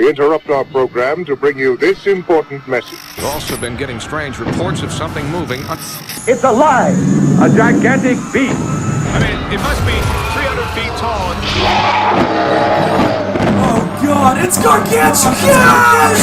we interrupt our program to bring you this important message. We've also been getting strange reports of something moving. It's alive! A gigantic beast! I mean, it must be 300 feet tall. Oh god, it's gargantuan! Yes!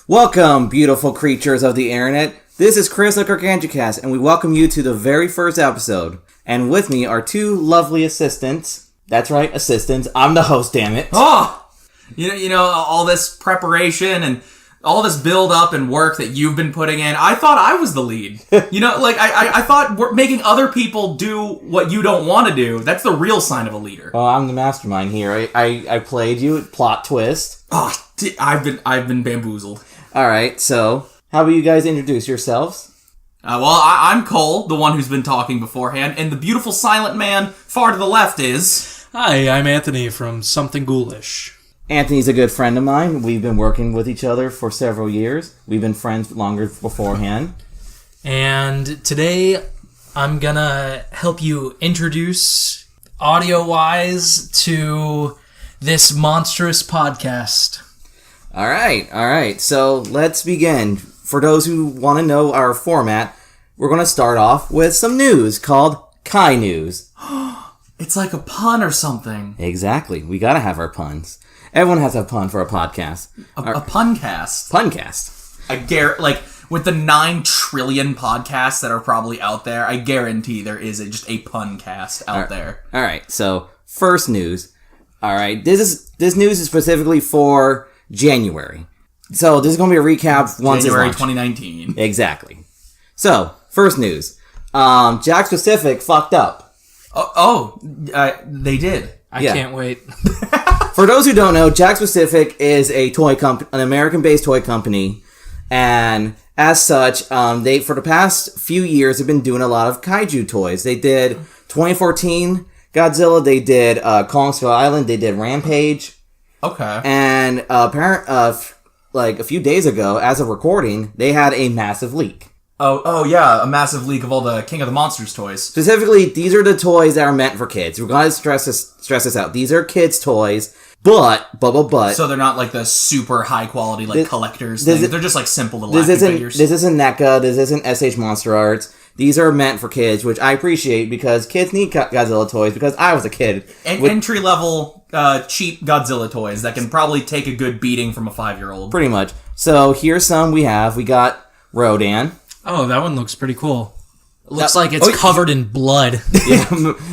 Welcome, beautiful creatures of the internet. This is Chris of Gargantucast, and we welcome you to the very first episode. And with me are two lovely assistants. That's right, assistants. I'm the host, damn it. Oh! You know, all this preparation and all this build-up and work that you've been putting in, I thought I was the lead. You know, like, I thought we're making other people do what you don't want to do. That's the real sign of a leader. Oh, I'm the mastermind here. I played you. Plot twist. Oh, I've been bamboozled. Alright, so, how about you guys introduce yourselves? I'm Cole, the one who's been talking beforehand, and the beautiful silent man far to the left is... Hi, I'm Anthony from Something Ghoulish. Anthony's a good friend of mine. We've been working with each other for several years. We've been friends longer beforehand. And today, I'm gonna help you introduce, audio-wise, to this monstrous podcast. Alright, so let's begin. For those who want to know our format, we're going to start off with some news called Kai News. It's like a pun or something. Exactly, we gotta have our puns. Everyone has a pun for a podcast. A puncast. Puncast. I guarantee, like, with the 9 trillion podcasts that are probably out there, I guarantee there is just a puncast out there. Alright, so, first news. Alright, this news is specifically for January. So, this is going to be a recap once January it's 2019. Exactly. So, first news. Jack Pacific fucked up. They did. I can't wait. For those who don't know, Jack Pacific is a toy company, an American-based toy company, and as such, they for the past few years have been doing a lot of kaiju toys. They did 2014 Godzilla, they did Kong Skull Island, they did Rampage. Okay. And like a few days ago, as of recording, they had a massive leak. Oh yeah, a massive leak of all the King of the Monsters toys. Specifically, these are the toys that are meant for kids. We're going to stress this out. These are kids' toys, but. So they're not like the super high quality collectors things. They're just like simple little action figures. This isn't NECA. This isn't SH Monster Arts. These are meant for kids, which I appreciate because kids need Godzilla toys because I was a kid. Entry level, cheap Godzilla toys that can probably take a good beating from a 5-year-old. Pretty much. So here's some we have. We got Rodan. Oh, that one looks pretty cool. It looks like it's covered in blood.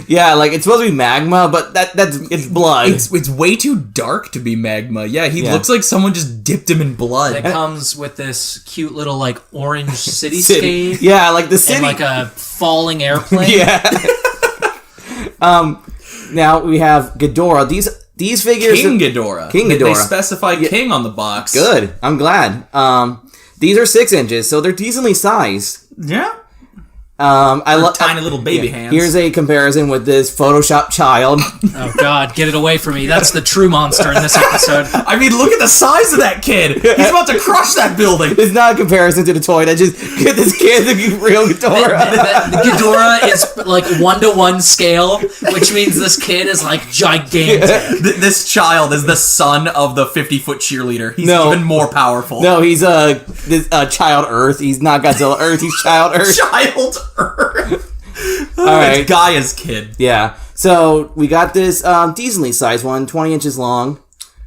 Yeah, like it's supposed to be magma, but it's blood. It's way too dark to be magma. Yeah, he looks like someone just dipped him in blood. It comes with this cute little like orange cityscape. Yeah, like the city, and like a falling airplane. Yeah. Now we have Ghidorah. These figures, King Ghidorah. They specify King on the box. Good. I'm glad. These are 6 inches, so they're decently sized. Yeah. I love tiny little baby hands. Here's a comparison with this Photoshop child. Oh God, get it away from me! That's the true monster in this episode. I mean, look at the size of that kid. He's about to crush that building. It's not a comparison to the toy. That just get this kid the real Ghidorah. The Ghidorah is like 1-to-1 scale, which means this kid is like gigantic. This child is the son of the 50-foot cheerleader. He's even more powerful. No, he's Child Earth. He's not Godzilla Earth. He's Child Earth. Child Earth. All right, it's Gaia's kid. Yeah. So we got this decently sized one, 20 inches long.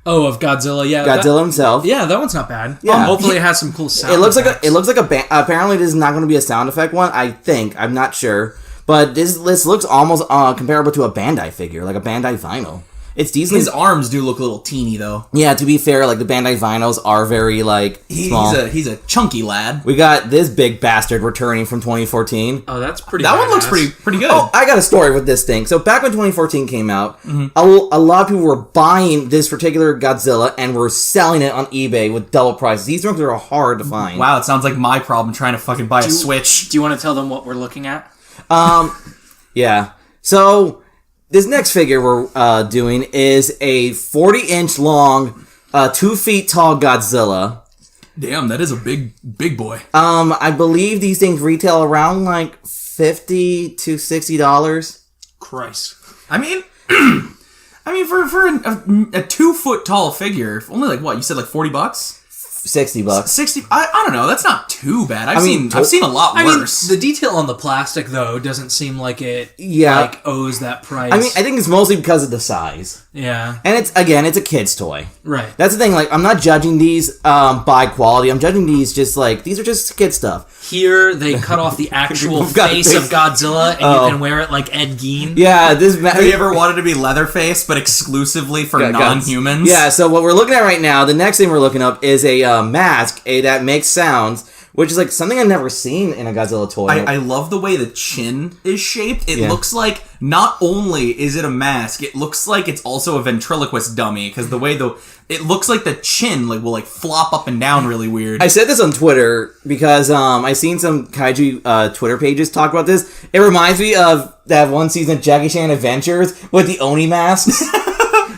Oh, of Godzilla, yeah. Godzilla himself. Yeah, that one's not bad. Yeah. Hopefully it has some cool sound It looks effects. apparently this is not going to be a sound effect one, I think. I'm not sure. But this looks almost comparable to a Bandai figure, like a Bandai vinyl. It's decently... His arms do look a little teeny, though. Yeah, to be fair, like, the Bandai vinyls are very, like, small. He's a chunky lad. We got this big bastard returning from 2014. Oh, that's pretty That badass. one looks pretty good. Oh, I got a story with this thing. So, back when 2014 came out, a lot of people were buying this particular Godzilla and were selling it on eBay with double prices. These things are hard to find. Wow, it sounds like my problem trying to fucking buy a Switch. Do you want to tell them what we're looking at? Yeah. So... this next figure we're doing is a 40-inch long, 2 feet tall Godzilla. Damn, that is a big boy. I believe these things retail around like $50 to $60. Christ. I mean, for a 2 foot tall figure, only like what you said, like $40. $60. 60. I don't know. That's not too bad. I've mean, seen a lot worse. The detail on the plastic though doesn't seem like it owes that price. I mean, I think it's mostly because of the size. Yeah. And it's a kid's toy. Right. That's the thing, like, I'm not judging these by quality. I'm judging these just like, these are just kid stuff. Here, they cut off the actual face of Godzilla, and you can wear it like Ed Gein. Yeah, Have you ever wanted to be Leatherface, but exclusively for non-humans? Yeah, so what we're looking at right now, the next thing we're looking up is a mask that makes sounds, which is like something I've never seen in a Godzilla toy. I love the way the chin is shaped. It looks like not only is it a mask, it looks like it's also a ventriloquist dummy, because the way it looks like the chin will flop up and down really weird. I said this on Twitter because I seen some Kaiju Twitter pages talk about this. It reminds me of that one season of Jackie Chan Adventures with the Oni masks.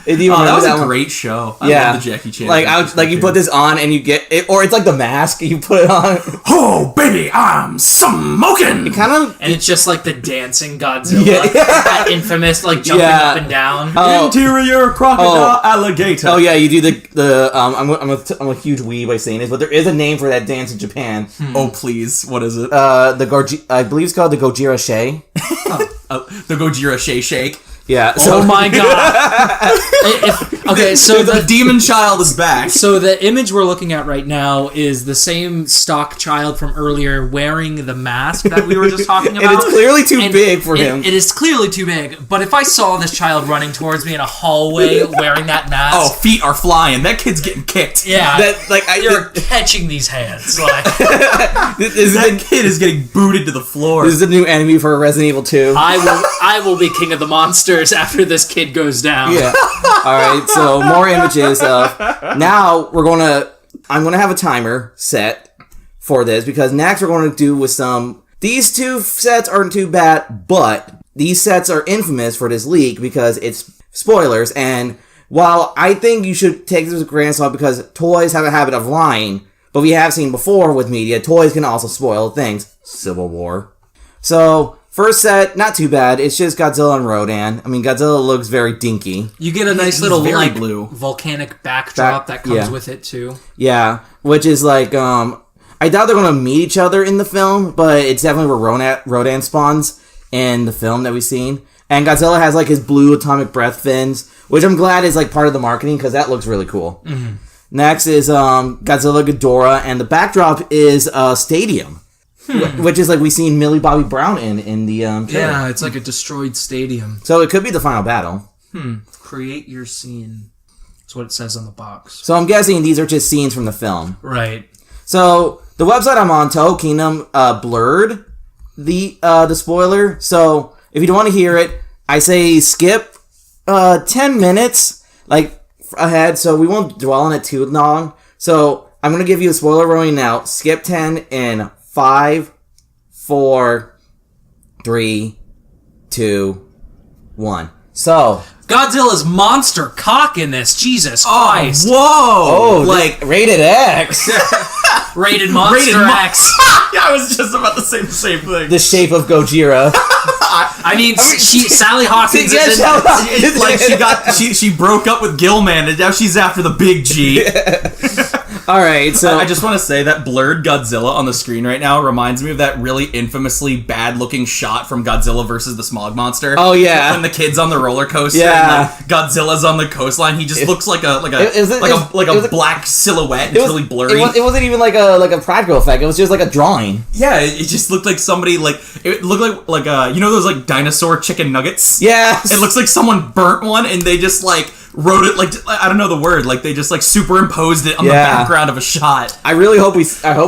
That was a great show. I love the Jackie Chan. You put this on and you get it, or it's like the mask you put it on. Oh baby, I'm smoking. It kind of, and it's just like the dancing Godzilla, that infamous jumping up and down. Interior crocodile alligator. Oh yeah, you do the I'm a huge weeb by saying this, but there is a name for that dance in Japan. Oh please, what is it? I believe it's called the Gojira Shei. The Gojira Shei Shake. Yeah. So, oh my god. So the demon child is back. So the image we're looking at right now is the same stock child from earlier wearing the mask that we were just talking about. And it's clearly too big for him. It is clearly too big. But if I saw this child running towards me in a hallway wearing that mask, oh, feet are flying. That kid's getting kicked. Yeah. You're catching these hands. That kid is getting booted to the floor. This is a new enemy for Resident Evil 2. I will be king of the monsters after this kid goes down. Yeah. Alright, so more images. Now I'm gonna have a timer set for this, because next we're going to do with these two sets aren't too bad, but these sets are infamous for this leak because it's spoilers, and while I think you should take this with a grain of salt because toys have a habit of lying, but we have seen before with media, toys can also spoil things. Civil War. So, first set, not too bad. It's just Godzilla and Rodan. I mean, Godzilla looks very dinky. You get a nice little blue volcanic backdrop that comes with it too. Yeah, which is I doubt they're going to meet each other in the film, but it's definitely where Rodan spawns in the film that we've seen. And Godzilla has his blue atomic breath fins, which I'm glad is part of the marketing because that looks really cool. Mm-hmm. Next is Godzilla Ghidorah, and the backdrop is a stadium. Which is we seen Millie Bobby Brown in the trailer. Yeah, it's like a destroyed stadium. So it could be the final battle. Create your scene. That's what it says on the box. So I'm guessing these are just scenes from the film. Right. So the website I'm on, Toho Kingdom, blurred the spoiler. So if you don't want to hear it, I say skip 10 minutes ahead, so we won't dwell on it too long. So I'm gonna give you a spoiler warning now. Skip 10 in 5, 4, 3, 2, 1. So Godzilla's monster cock in this. Jesus Christ. Whoa! Rated X. Rated Monster X. Yeah, I was just about to say the same thing. The shape of Gojira. Sally Hawkins she broke up with Gilman and now she's after the big G. Alright, so I just want to say that blurred Godzilla on the screen right now reminds me of that really infamously bad looking shot from Godzilla versus the Smog Monster. Oh yeah. When the kid's on the roller coaster and Godzilla's on the coastline, he just looks like a black silhouette. It's really blurry. It wasn't even like a practical effect. It was just like a drawing. Yeah, it just looked like somebody it looked like those dinosaur chicken nuggets. Yeah. It looks like someone burnt one and they just wrote it I don't know the word, they just superimposed it on the background of a shot. I hope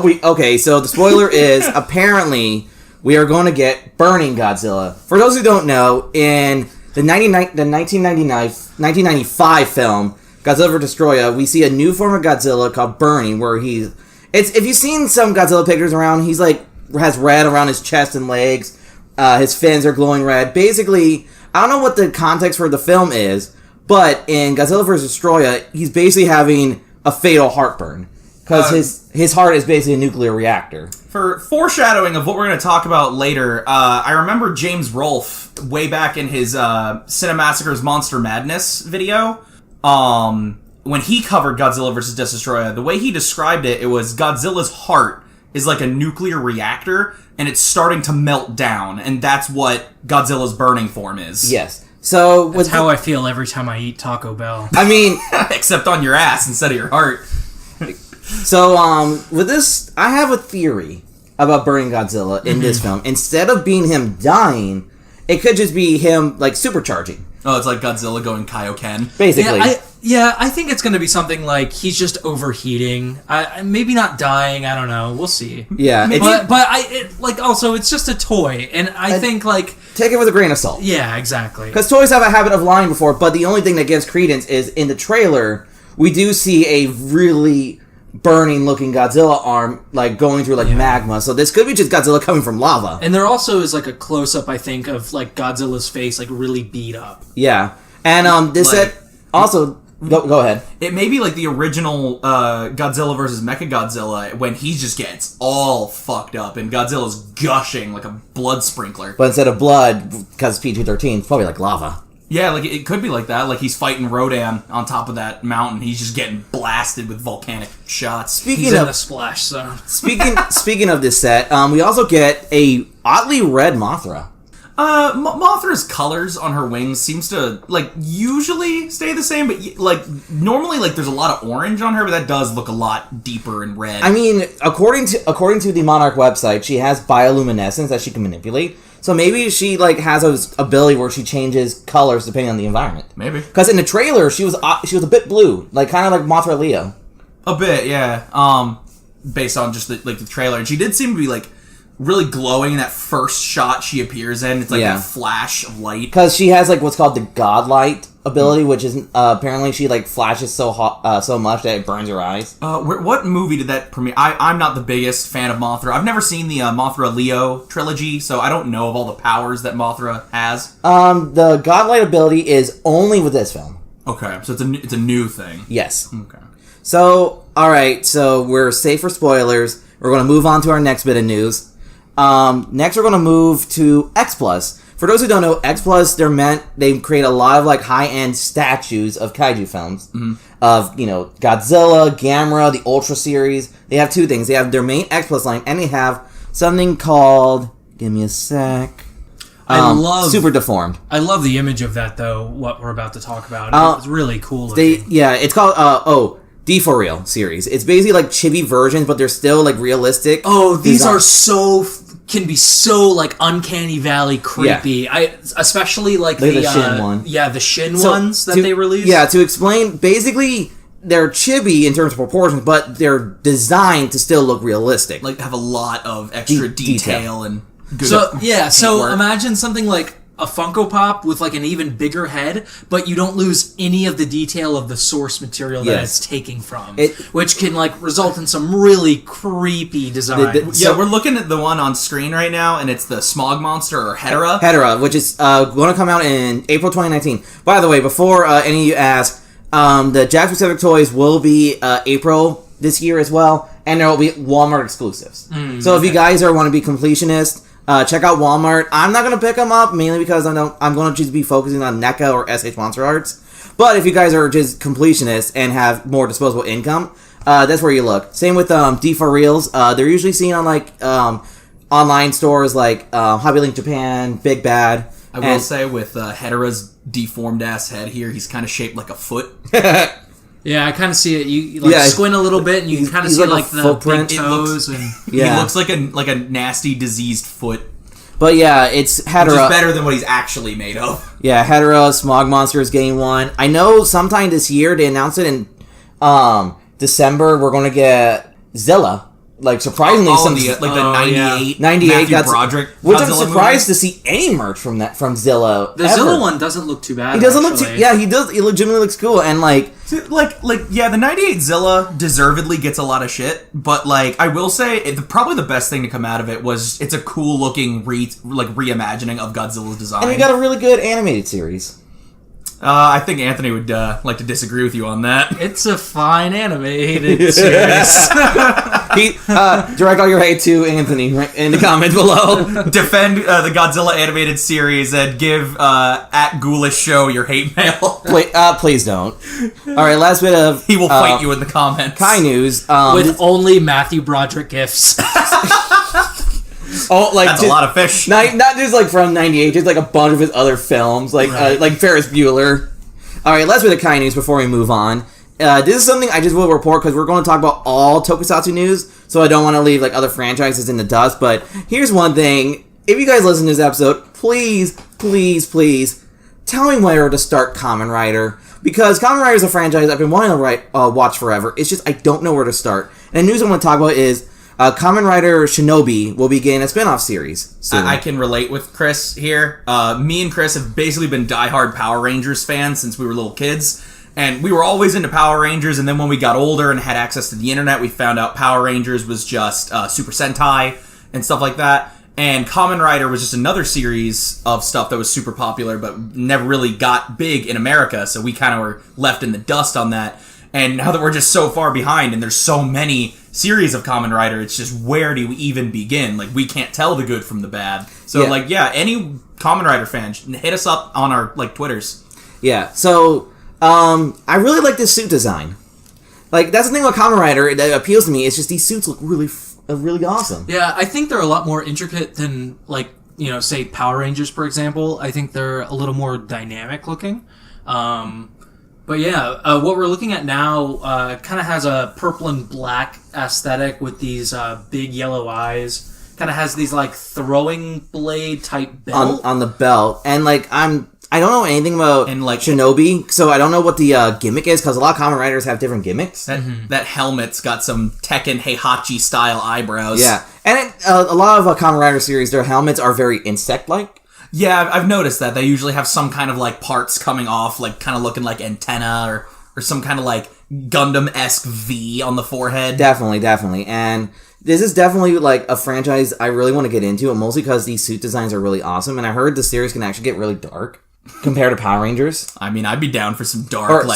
we okay, so the spoiler is apparently we are going to get burning Godzilla. For those who don't know, in the 1995 film Godzilla vs. Destoroyah, we see a new form of Godzilla called Burning, where if you've seen some Godzilla pictures around, he's has red around his chest and legs. His fins are glowing red. Basically, I don't know what the context for the film is, but in Godzilla vs. Destoroyah, he's basically having a fatal heartburn. Because his heart is basically a nuclear reactor. For foreshadowing of what we're going to talk about later, I remember James Rolfe way back in his Cinemassacre's Monster Madness video. When he covered Godzilla vs. Destroyer, the way he described it, it was Godzilla's heart is like a nuclear reactor, and it's starting to melt down, and that's what Godzilla's burning form is. Yes. So That's how I feel every time I eat Taco Bell. I mean... Except on your ass instead of your heart. So, with this, I have a theory about burning Godzilla in this film. Instead of being him dying, it could just be him, like, supercharging. Oh, it's like Godzilla going Kaioken. Basically. I think it's going to be something like he's just overheating. Maybe not dying. I don't know. We'll see. Yeah. But also, it's just a toy. And I think, like... Take it with a grain of salt. Yeah, exactly. Because toys have a habit of lying before, but the only thing that gives credence is in the trailer, we do see a really burning looking Godzilla arm like going through magma. So this could be just Godzilla coming from lava. And there also is like a close up, I think, of like Godzilla's face like really beat up. Yeah. And this set also go ahead. It may be like the original Godzilla versus Mechagodzilla when he just gets all fucked up and Godzilla's gushing like a blood sprinkler. But instead of blood, because PG-13, it's probably like lava. Yeah, like it could be like that. Like he's fighting Rodan on top of that mountain. He's just getting blasted with volcanic shots. He's in the splash zone. Speaking of this set, we also get a oddly red Mothra. Mothra's colors on her wings seems to like usually stay the same, but like normally like there's a lot of orange on her, but that does look a lot deeper in red. I mean, according to the Monarch website, she has bioluminescence that she can manipulate. So maybe she like has an ability where she changes colors depending on the environment. Maybe because in the trailer she was a bit blue, like kind of like Mothra Leo. A bit, yeah. Based on just the trailer, and she did seem to be like really glowing in that first shot she appears in. It's like a flash of light because she has like what's called the Godlight ability, which is apparently she like flashes so much that it burns her eyes. What movie did that premiere? I'm not the biggest fan of Mothra. I've never seen the Mothra Leo trilogy, so I don't know of all the powers that Mothra has. The Godlight ability is only with this film. Okay, so it's a new thing. Yes. Okay. So alright, so we're safe for spoilers. We're going to move on to our next bit of news. Next we're going to move to X Plus. For those who don't know, X Plus, they create a lot of like high-end statues of kaiju films. Mm-hmm. Of, Godzilla, Gamera, the Ultra series. They have two things. They have their main X Plus line, and they have something called, give me a sec, Super Deformed. I love the image of that, though, what we're about to talk about. It's really cool looking. It's called, D for Real series. It's basically like chibi versions, but they're still like realistic. Oh, these are can be so like uncanny valley creepy. Yeah. Especially like the Shin one. Yeah, the Shin ones that they released. Yeah, to explain, basically they're chibi in terms of proportions, but they're designed to still look realistic. Like have a lot of extra detail and good. So imagine something like a Funko Pop with like an even bigger head, but you don't lose any of the detail of the source material that it's taking from, which can like result in some really creepy design. We're looking at the one on screen right now, and it's the Smog Monster or Hedera. Hedera, which is going to come out in April 2019. By the way, before any of you ask, the Jack Pacific toys will be April this year as well, and there will be Walmart exclusives. So if you guys want to be completionists, check out Walmart. I'm not going to pick them up, mainly because I'm going to just be focusing on NECA or SH Monster Arts. But if you guys are just completionists and have more disposable income, that's where you look. Same with D for Reals. They're usually seen on like online stores like Hobby Link Japan, Big Bad. I will say with Hedera's deformed ass head here, he's kind of shaped like a foot. Yeah, I kind of see it. You squint a little bit, and you can kind of see like the big toes. He looks like a nasty, diseased foot. But yeah, it's Hedera. Which is better than what he's actually made of. Yeah, Hedera, Smog Monster is getting one. I know sometime this year, they announced it in December, we're going to get Zilla. Like, surprisingly, the 98 Matthew Broderick, which I'm surprised to see any merch from Zilla. The Zilla one doesn't look too bad. He doesn't look too. Yeah, he does. He legitimately looks cool, and the 98 Zilla deservedly gets a lot of shit, but like I will say, probably the best thing to come out of it was it's a cool looking reimagining of Godzilla's design, and he got a really good animated series. I think Anthony would like to disagree with you on that. It's a fine animated series. Direct all your hate to Anthony in the comments below. Defend the Godzilla animated series and give at Ghoulish Show your hate mail. Please don't. All right, last bit of he will fight you in the comments. Kai news with only Matthew Broderick gifts. Oh, like that's a lot of fish. Not just like from '98, just like a bunch of his other films, like Ferris Bueller. All right, last bit of Kai news before we move on. This is something I just will report because we're going to talk about all Tokusatsu news, so I don't want to leave like other franchises in the dust. But here's one thing: if you guys listen to this episode, please tell me where to start Kamen Rider, because Kamen Rider is a franchise I've been wanting to watch forever. It's just I don't know where to start. And the news I want to talk about is Kamen Rider Shinobi will begin a spin-off series soon. I can relate with Chris here. Me and Chris have basically been diehard Power Rangers fans since we were little kids. And we were always into Power Rangers, and then when we got older and had access to the internet, we found out Power Rangers was just Super Sentai and stuff like that. And Kamen Rider was just another series of stuff that was super popular, but never really got big in America, so we kind of were left in the dust on that. And now that we're just so far behind, and there's so many series of Kamen Rider, it's just where do we even begin? Like, we can't tell the good from the bad. So, any Kamen Rider fan, hit us up on our, Twitters. Yeah, so... I really like this suit design. Like, that's the thing about Kamen Rider that appeals to me. It's just these suits look really awesome. Yeah, I think they're a lot more intricate than, say Power Rangers, for example. I think they're a little more dynamic looking. But yeah, what we're looking at now kind of has a purple and black aesthetic with these big yellow eyes. Kind of has these, throwing blade type belt. On the belt. And, I don't know anything about Shinobi, so I don't know what the gimmick is, because a lot of Kamen Riders have different gimmicks. That helmet's got some Tekken Heihachi-style eyebrows. Yeah, and a lot of Kamen Rider series, their helmets are very insect-like. Yeah, I've noticed that. They usually have some kind of, parts coming off, kind of looking like antenna, or some kind of, Gundam-esque V on the forehead. Definitely, and... this is definitely, a franchise I really want to get into, mostly because these suit designs are really awesome, and I heard the series can actually get really dark compared to Power Rangers. I mean, I'd be down for some dark,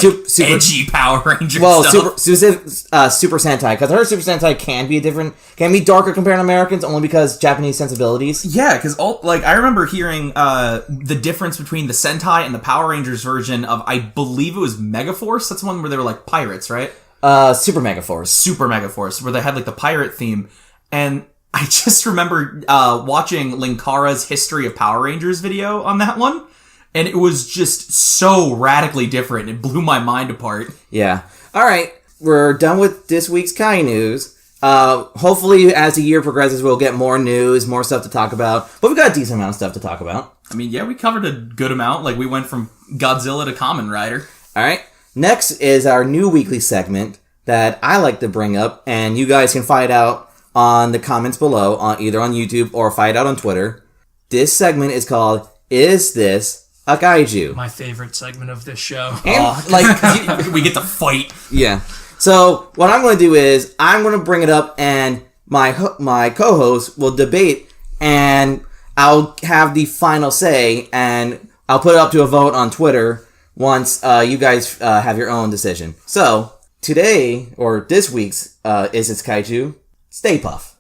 edgy Power Ranger stuff. Super Sentai, because I heard Super Sentai can be darker compared to Americans, only because Japanese sensibilities. Yeah, because, I remember hearing the difference between the Sentai and the Power Rangers version of, I believe it was Megaforce. That's the one where they were, pirates, right? Super Megaforce, where they had, the pirate theme. And I just remember watching Linkara's History of Power Rangers video on that one. And it was just so radically different. It blew my mind apart. Yeah. All right. We're done with this week's Kai news. Hopefully, as the year progresses, we'll get more news, more stuff to talk about. But we've got a decent amount of stuff to talk about. I mean, yeah, we covered a good amount. We went from Godzilla to Kamen Rider. All right. Next is our new weekly segment that I like to bring up, and you guys can find out on the comments below, either on YouTube or find out on Twitter. This segment is called Is This a Kaiju? My favorite segment of this show. And, we get to fight. Yeah. So what I'm going to do is I'm going to bring it up, and my co-host will debate, and I'll have the final say, and I'll put it up to a vote on Twitter once you guys have your own decision. So today, or this week's Is This Kaiju? Stay Puft.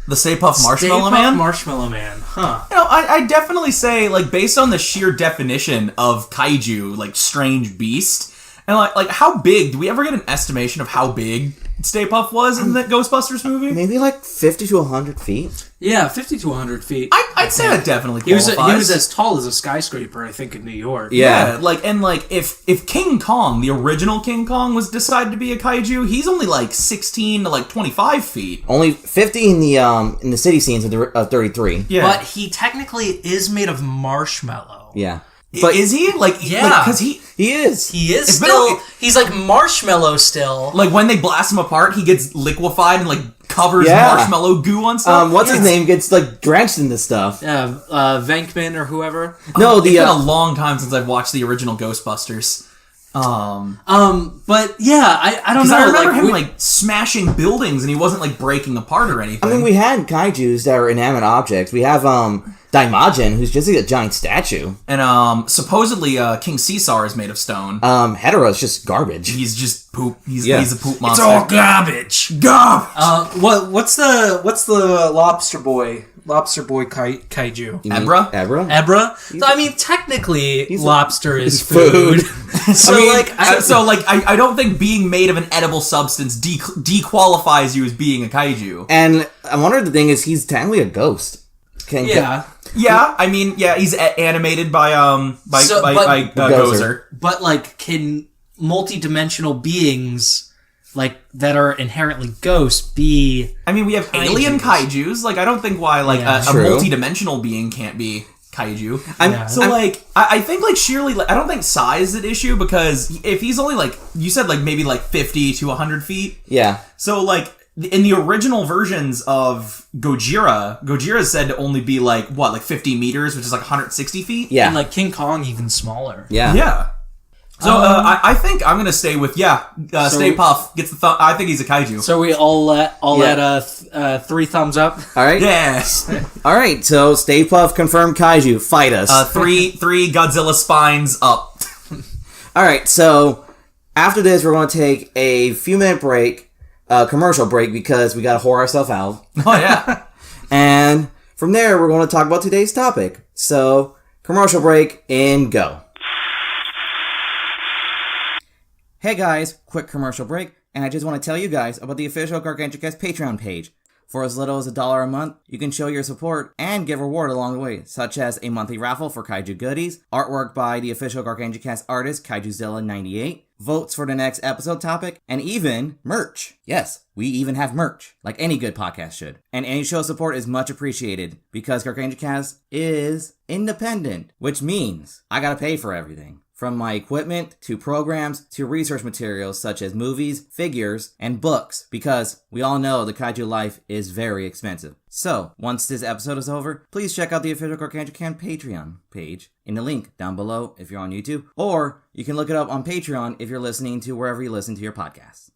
The Stay Puft Marshmallow Man? Marshmallow Man, huh. I definitely say, based on the sheer definition of kaiju, strange beast, and, how big, do we ever get an estimation of how big Stay Puft was in the Ghostbusters movie? Maybe, 50 to 100 feet? Yeah, 50 to 100 feet. I'd say that definitely qualifies. He was as tall as a skyscraper, I think, in New York. Yeah. If King Kong, the original King Kong, was decided to be a kaiju, he's only 16 to 25 feet. Only 50 in the city scenes of 33. Yeah. But he technically is made of marshmallow. Yeah. But is he? Because he is. He is still. He's marshmallow still. When they blast him apart, he gets liquefied and covers marshmallow goo on stuff. What's his name gets drenched in this stuff? Venkman or whoever. No, it's been a long time since I've watched the original Ghostbusters. But yeah, I don't know. I remember him smashing buildings, and he wasn't breaking apart or anything. I mean, we had kaijus that are inanimate objects. We have Daimajin, who's just a giant statue. And supposedly King Caesar is made of stone. Hetero's just garbage. He's just poop. He's a poop monster. It's all garbage. Garbage. What's the lobster boy? Lobster boy kaiju. Ebra? Ebra? So, I mean, technically, lobster is food. So, I don't think being made of an edible substance dequalifies you as being a kaiju. And I wonder the thing is, he's technically a ghost. Yeah, I mean, he's animated by Gozer. But, like, can multi-dimensional beings... like, that are inherently ghosts be... I mean, we have alien kaijus. Like, I don't think why, like, a multi-dimensional being can't be kaiju. I think, like, sheerly... Like, I don't think size is an issue, because if he's only, like... You said, like, maybe, like, 50 to 100 feet? Yeah. So, like, in the original versions of Gojira is said to only be, like, 50 meters, which is, like, 160 feet? Yeah. And, like, King Kong even smaller. Yeah. Yeah. So, I think I'm gonna stay with, Stay Puft gets the thumb. I think he's a kaiju. So we all let 3 thumbs up? Alright. Yes. Alright, so Stay Puft confirmed kaiju. Fight us. Three Godzilla spines up. Alright, so after this, we're going to take a few-minute break, commercial break, because we gotta whore ourselves out. Oh, yeah. And from there, we're going to talk about today's topic. So, commercial break, and go. Hey guys, quick commercial break, and I just want to tell you guys about the official Gargantucast Patreon page. For as little as $1 a month, you can show your support and give reward along the way, such as a monthly raffle for Kaiju goodies, artwork by the official Gargantucast artist Kaijuzilla98, votes for the next episode topic, and even merch. Yes, we even have merch, like any good podcast should. And any show support is much appreciated, because Gargantucast is independent, which means I gotta pay for everything. From my equipment, to programs, to research materials such as movies, figures, and books, because we all know the kaiju life is very expensive. So, once this episode is over, please check out the official Gargantucast Patreon page in the link down below if you're on YouTube, or you can look it up on Patreon if you're listening to wherever you listen to your podcasts.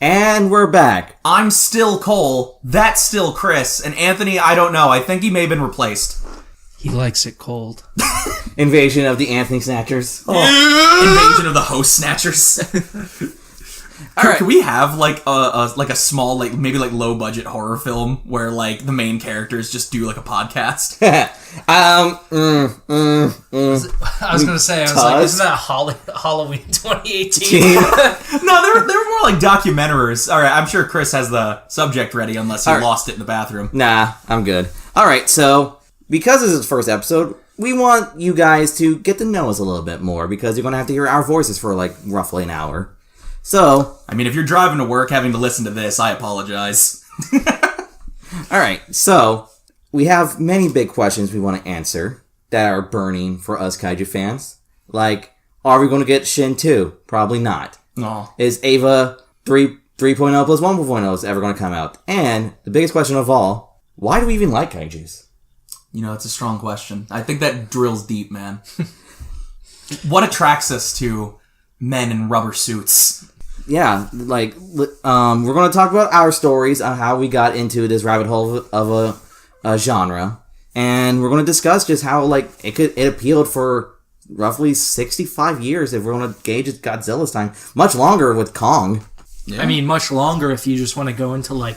And we're back. I'm still Cole, that's still Chris, and Anthony, I don't know, I think he may have been replaced. He likes it cold. Invasion of the Anthony Snatchers. Invasion of the Host Snatchers. Alright. Can we have like a small, like maybe like low budget horror film where like the main characters just do like a podcast? I was gonna say, isn't that Halloween 2018? No, they were more like documentaries. Alright, I'm sure Chris has the subject ready unless he lost it in the bathroom. Nah, I'm good. Alright, so because this is the first episode, we want you guys to get to know us a little bit more, because you're going to have to hear our voices for like roughly an hour. So, I mean, if you're driving to work having to listen to this, I apologize. Alright, so we have many big questions we want to answer that are burning for us kaiju fans. Like, are we going to get Shin 2? Probably not. No. Is Ava 3.0 plus 1.0 ever going to come out? And the biggest question of all, why do we even like kaijus? You know, it's a strong question. I think that drills deep, man. What attracts us to men in rubber suits? Yeah, like, we're going to talk about our stories on how we got into this rabbit hole of a genre. And we're going to discuss just how, like, it appealed for roughly 65 years if we're going to gauge Godzilla's time. Much longer with Kong. Yeah. I mean, much longer if you just want to go into, like,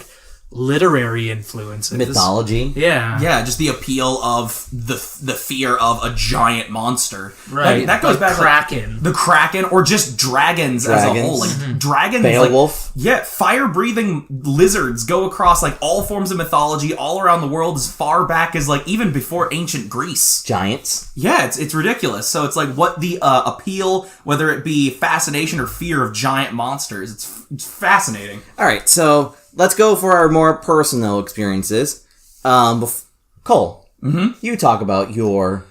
literary influences. Mythology. Yeah. Yeah, just the appeal of the fear of a giant monster. Right. That goes back Kraken. Like, the Kraken, or just dragons as a whole. Like, dragons, Beowulf. Like, fire-breathing lizards go across, like, all forms of mythology all around the world as far back as, like, even before ancient Greece. Giants. Yeah, it's ridiculous. So it's like what the appeal, whether it be fascination or fear of giant monsters, it's fascinating. Alright, so let's go for our more personal experiences. Cole, you talk about your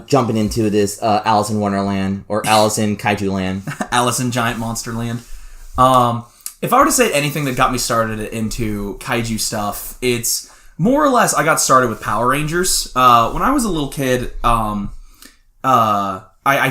jumping into this Alice in Wonderland, or Alice in Kaiju Land. Alice in Giant Monster Land. If I were to say anything that got me started into kaiju stuff, it's more or less I got started with Power Rangers. When I was a little kid, I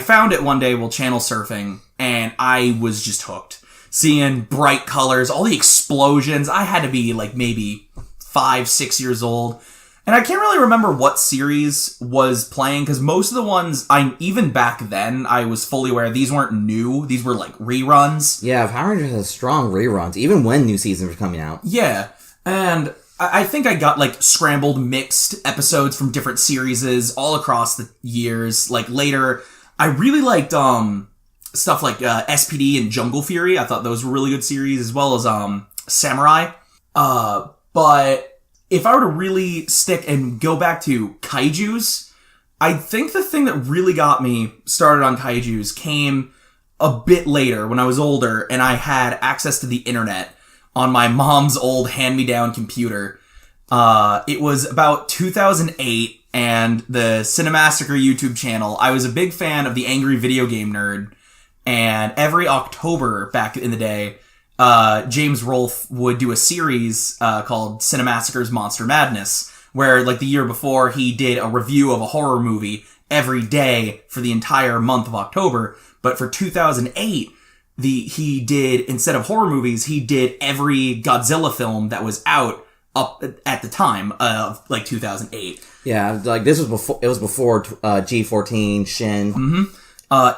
found it one day while channel surfing, and I was just hooked. Seeing bright colors, all the explosions. I had to be like maybe 5-6 years old. And I can't really remember what series was playing, because most of the ones, even back then, I was fully aware these weren't new. These were, like, reruns. Yeah, Power Rangers has strong reruns, even when new seasons were coming out. Yeah, and I think I got, like, scrambled, mixed episodes from different series all across the years. Like, later, I really liked, stuff like SPD and Jungle Fury. I thought those were really good series, as well as, Samurai. But if I were to really stick and go back to Kaijus, I think the thing that really got me started on Kaijus came a bit later when I was older and I had access to the internet on my mom's old hand-me-down computer. It was about 2008 and the Cinemassacre YouTube channel. I was a big fan of the Angry Video Game Nerd, and every October back in the day, James Rolfe would do a series called Cinemassacre's Monster Madness, where, like, the year before, he did a review of a horror movie every day for the entire month of October. But for 2008, he did, instead of horror movies, he did every Godzilla film that was out up at the time of, like, 2008. Yeah, like, it was before G14, Shin. Mm-hmm.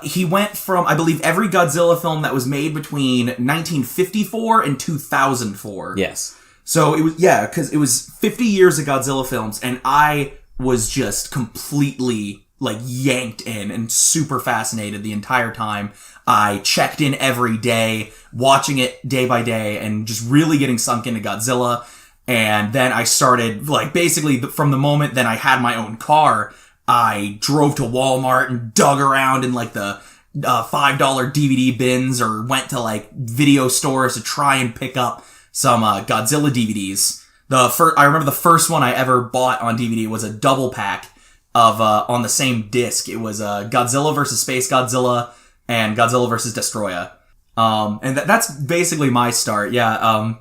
He went from, I believe, every Godzilla film that was made between 1954 and 2004. Yes. So it was, because it was 50 years of Godzilla films, and I was just completely, like, yanked in and super fascinated the entire time. I checked in every day, watching it day by day, and just really getting sunk into Godzilla. And then I started, like, basically from the moment then I had my own car, I drove to Walmart and dug around in, like, the $5 DVD bins, or went to, like, video stores to try and pick up some Godzilla DVDs. I remember the first one I ever bought on DVD was a double pack of, on the same disc. It was Godzilla vs. Space Godzilla and Godzilla vs. Destroya. And that's basically my start. Yeah,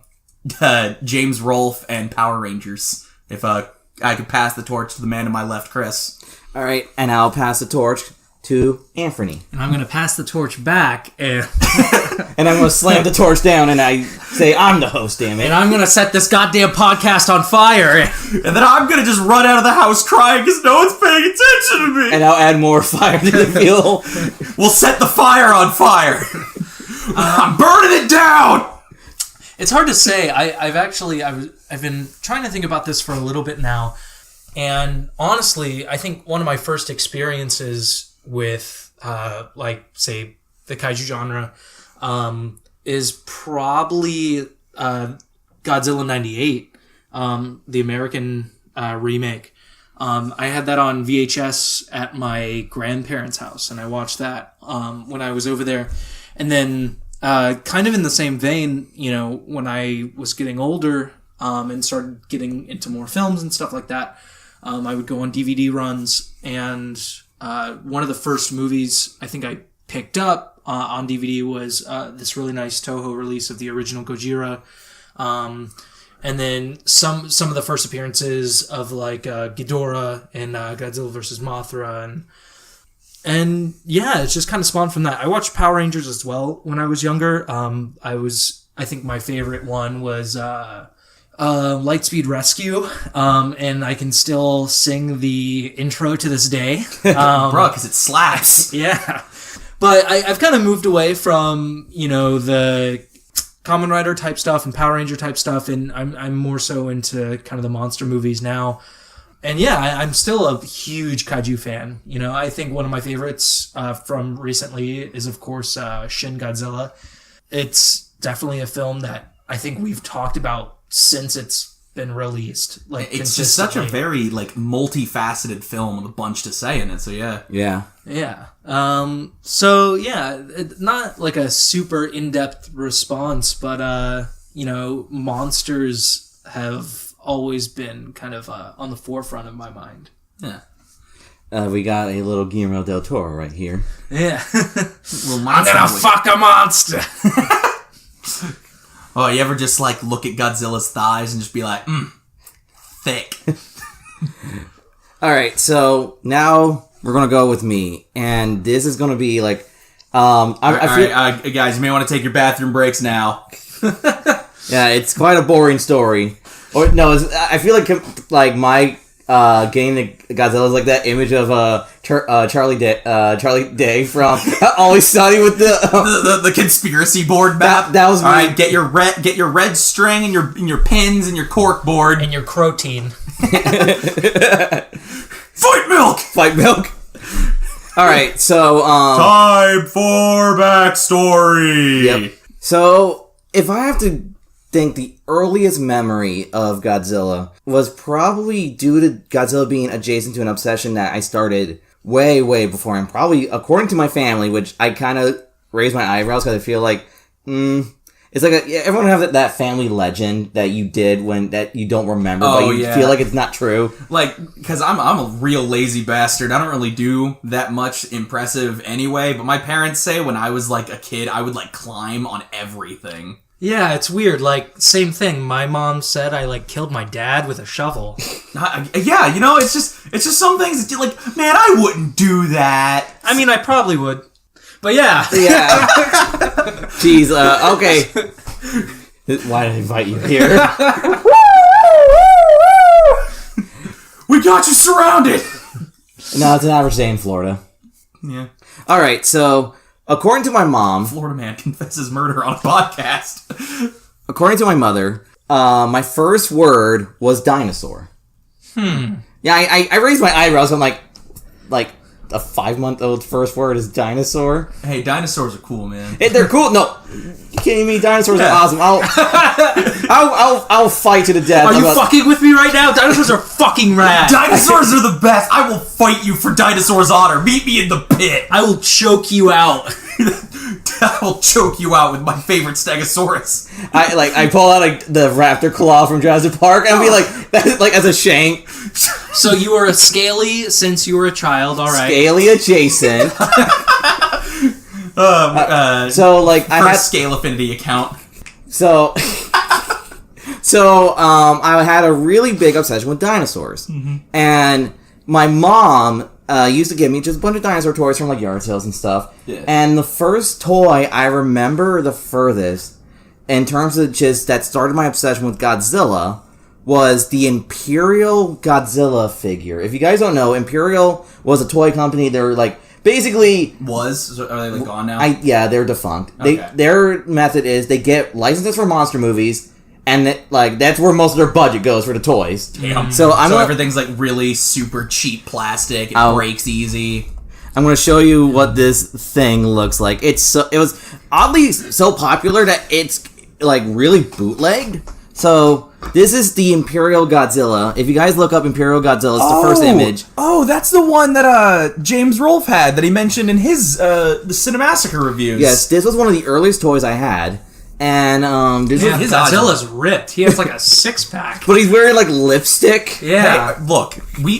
James Rolfe and Power Rangers. If I could pass the torch to the man to my left, Chris. All right, and I'll pass the torch to Anthony. And I'm going to pass the torch back, and and I'm going to slam the torch down, and I say, I'm the host, damn it. And I'm going to set this goddamn podcast on fire. And then I'm going to just run out of the house crying because no one's paying attention to me. And I'll add more fire to the fuel. We'll set the fire on fire. I'm burning it down. It's hard to say. I've been trying to think about this for a little bit now. And honestly, I think one of my first experiences with, like, say, the kaiju genre, is probably Godzilla 98, the American remake. I had that on VHS at my grandparents' house, and I watched that when I was over there. And then, kind of in the same vein, you know, when I was getting older and started getting into more films and stuff like that, I would go on DVD runs, and one of the first movies I think I picked up on DVD was this really nice Toho release of the original Gojira, and then some of the first appearances of, like, Ghidorah and Godzilla vs. Mothra, and yeah, it's just kind of spawned from that. I watched Power Rangers as well when I was younger. I think my favorite one was Lightspeed Rescue, and I can still sing the intro to this day. Bro, because it slaps. Yeah. But I've kind of moved away from, you know, the Kamen Rider type stuff and Power Ranger type stuff, and I'm more so into kind of the monster movies now. And yeah, I'm still a huge Kaiju fan. You know, I think one of my favorites from recently is, of course, Shin Godzilla. It's definitely a film that I think we've talked about since it's been released. Like, it's just such a very, like, multifaceted film with a bunch to say in it. So yeah. Yeah. So yeah, not like a super in-depth response, but you know, monsters have always been kind of on the forefront of my mind. Yeah. We got a little Guillermo del Toro right here. Yeah. I'm gonna fuck a monster. Oh, you ever just, like, look at Godzilla's thighs and just be like, thick. Alright, so now we're gonna go with me. And this is gonna be, like, I feel... guys, you may want to take your bathroom breaks now. Yeah, it's quite a boring story. Or no, I feel like my getting the Godzilla is like that image of Charlie Day from Always Sunny with the conspiracy board map. That was me. All right, get your red string and your pins and your cork board and your crotein. Fight milk. All right, so time for backstory. Yep. So if I have to think, the earliest memory of Godzilla was probably due to Godzilla being adjacent to an obsession that I started way, way before, and probably according to my family, which I kind of raised my eyebrows because I feel like, it's like everyone has that family legend that you did that you don't remember, but you feel like it's not true. Like, because I'm a real lazy bastard. I don't really do that much impressive anyway, but my parents say when I was like a kid, I would like climb on everything. Yeah, it's weird. Like, same thing. My mom said I, like, killed my dad with a shovel. Yeah, you know, it's just some things that you like, man, I wouldn't do that. I mean, I probably would. But yeah. Yeah. Jeez, okay. Why did I invite you here? We got you surrounded! No, it's an average day in Florida. Yeah. Alright, so according to my mom... Florida man confesses murder on a podcast. According to my mother, my first word was dinosaur. Yeah, I raised my eyebrows. I'm like a 5-month-old first word is dinosaur. Hey, dinosaurs are cool, man. They're cool. No, you kidding me? Dinosaurs are awesome. I'll fight to the death. Are you fucking with me right now? Dinosaurs are fucking rad. Dinosaurs are the best. I will fight you for dinosaurs' honor. Meet me in the pit. I will choke you out. I will choke you out with my favorite Stegosaurus. I pull out the raptor claw from Jurassic Park and I'll be like as a shank. So you were a scaly since you were a child, all right? Scaly adjacent. So like I had Scale Affinity account. So I had a really big obsession with dinosaurs, and my mom used to give me just a bunch of dinosaur toys from like yard sales and stuff. Yeah. And the first toy I remember the furthest, in terms of just that started my obsession with Godzilla, was the Imperial Godzilla figure. If you guys don't know, Imperial was a toy company. They were like basically are they like gone now? Yeah, they're defunct. Okay. Their method is they get licenses for monster movies. And that's where most of their budget goes for the toys. Damn. So everything's like really super cheap plastic. It breaks easy. I'm going to show you what this thing looks like. It was oddly so popular that it's like really bootlegged. So this is the Imperial Godzilla. If you guys look up Imperial Godzilla, it's the first image. Oh, that's the one that James Rolfe had that he mentioned in his the Cinemassacre reviews. Yes, this was one of the earliest toys I had. And his Godzilla's ripped. He has like a 6-pack. But he's wearing like lipstick. Yeah. Hey, look, we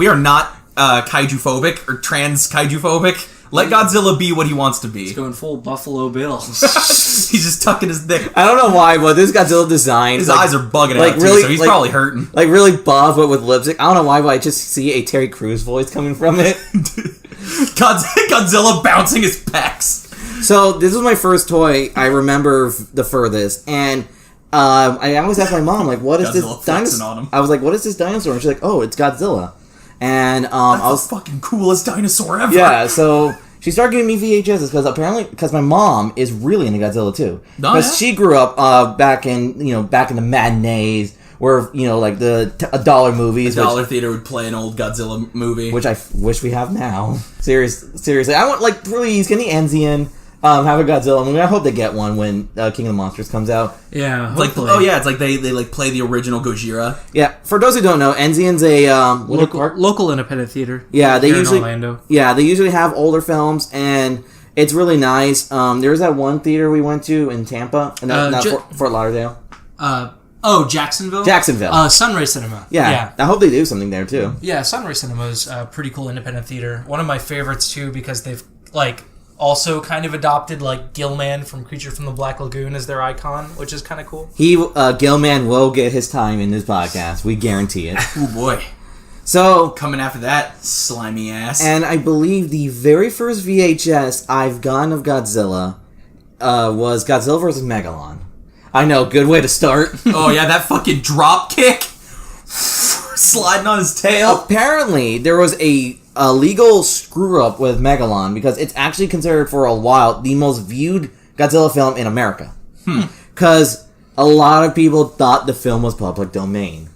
are not kaiju phobic or trans kaiju phobic. Let Godzilla be what he wants to be. He's going full Buffalo Bill. He's just tucking his dick. I don't know why, but this Godzilla design, his eyes are bugging like out too, really, so he's probably hurting. Like really buff, but with lipstick. I don't know why, but I just see a Terry Crews voice coming from it. Godzilla bouncing his pecs. So this was my first toy I remember the furthest, and I always asked my mom, like, what is Godzilla this dinosaur? on him. I was like, what is this dinosaur? And she's like, oh, it's Godzilla. And That's I was the fucking coolest dinosaur ever. Yeah, so she started giving me VHSs because my mom is really into Godzilla too. Because she grew up back in the matinees where like the $1 movies. The dollar theater would play an old Godzilla movie, which I wish we have now. Seriously, I want please can the Enzian have a Godzilla movie. I hope they get one when King of the Monsters comes out. Yeah, hopefully. It's like they like play the original Gojira. Yeah, for those who don't know, Enzian's a local independent theater. Yeah, they usually in Orlando. Yeah, they usually have older films, and it's really nice. There's that one theater we went to in Tampa, and not Fort Lauderdale. Jacksonville. Sunrise Cinema. Yeah, I hope they do something there too. Yeah, Sunrise Cinema is a pretty cool independent theater. One of my favorites too because they've also kind of adopted like Gilman from Creature from the Black Lagoon as their icon, which is kind of cool. Gilman will get his time in this podcast. We guarantee it. Oh boy. So coming after that slimy ass. And I believe the very first VHS I've gotten of Godzilla was Godzilla vs. Megalon. I know, good way to start. Oh yeah, that fucking drop kick. Sliding on his tail. Apparently, there was a legal screw-up with Megalon because it's actually considered for a while the most viewed Godzilla film in America. Because a lot of people thought the film was public domain.